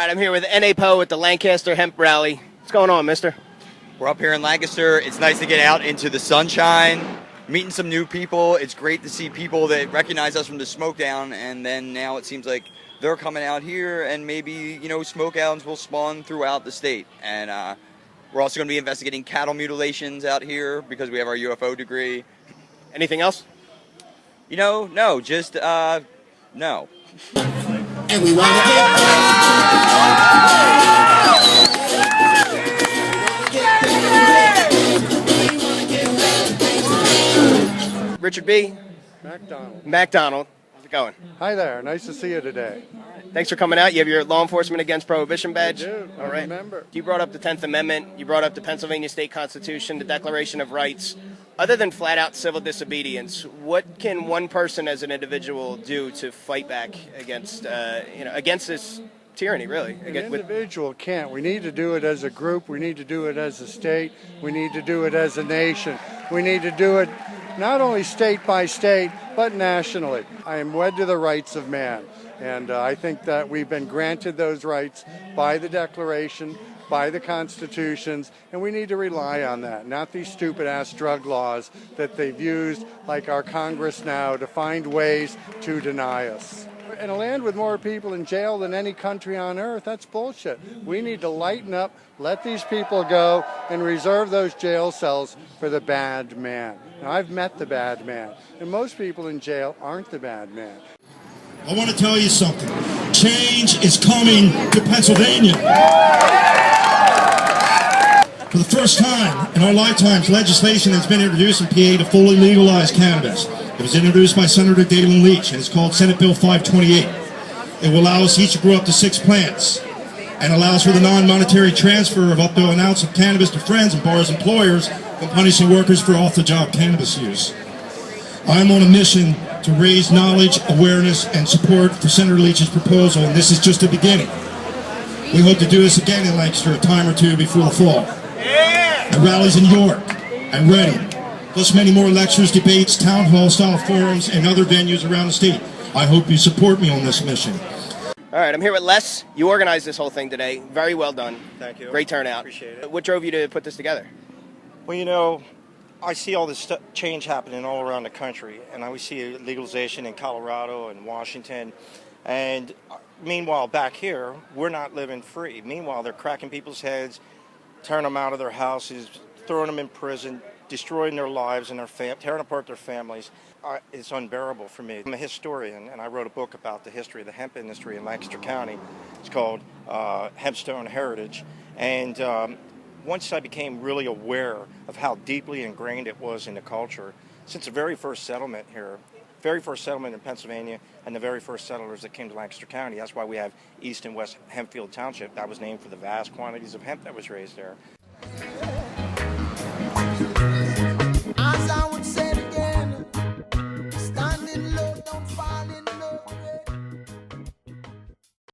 right, I'm here with NAPO at the Lancaster Hemp Rally. What's going on, mister? We're up here in Lancaster. It's nice to get out into the sunshine, meeting some new people. It's great to see people that recognize us from the smoke down, and then now it seems like they're coming out here, and maybe, smoke gowns will spawn throughout the state. And we're also going to be investigating cattle mutilations out here because we have our UFO degree. Anything else? No, just, no. And we want to Richard B. MacDonald. How's it going? Hi there. Nice to see you today. Thanks for coming out. You have your Law Enforcement Against Prohibition badge? I do. All right. Remember. You brought up the 10th Amendment. You brought up the Pennsylvania State Constitution, the Declaration of Rights. Other than flat-out civil disobedience, what can one person as an individual do to fight back against, against this tyranny, really? An individual can't. We need to do it as a group. We need to do it as a state. We need to do it as a nation. We need to do it not only state by state, but nationally. I am wed to the rights of man. And I think that we've been granted those rights by the Declaration, by the constitutions, and we need to rely on that, not these stupid-ass drug laws that they've used, like our Congress now, to find ways to deny us. In a land with more people in jail than any country on earth, that's bullshit. We need to lighten up, let these people go, and reserve those jail cells for the bad man. Now, I've met the bad man, and most people in jail aren't the bad man. I want to tell you something. Change is coming to Pennsylvania. For the first time in our lifetimes, legislation has been introduced in PA to fully legalize cannabis. It was introduced by Senator Dalen Leach, and it's called Senate Bill 528. It will allow us each to grow up to 6 plants and allows for the non-monetary transfer of up to an ounce of cannabis to friends and bars employers from punishing workers for off-the-job cannabis use. I am on a mission to raise knowledge, awareness, and support for Senator Leach's proposal, and this is just the beginning. We hope to do this again in Lancaster a time or two before the fall. At rallies in York and Reading, plus many more lectures, debates, town hall-style forums, and other venues around the state. I hope you support me on this mission. All right, I'm here with Les. You organized this whole thing today. Very well done. Thank you. Great turnout. Appreciate it. What drove you to put this together? Well, I see all this change happening all around the country, and we see legalization in Colorado and Washington. And meanwhile, back here, we're not living free. Meanwhile, they're cracking people's heads, tearing them out of their houses, throwing them in prison, destroying their lives and tearing apart their families. It's unbearable for me. I'm a historian, and I wrote a book about the history of the hemp industry in Lancaster County. It's called Hempstone Heritage. And once I became really aware of how deeply ingrained it was in the culture, since the very first settlement here, very first settlement in Pennsylvania, and the very first settlers that came to Lancaster County, that's why we have East and West Hempfield Township. That was named for the vast quantities of hemp that was raised there.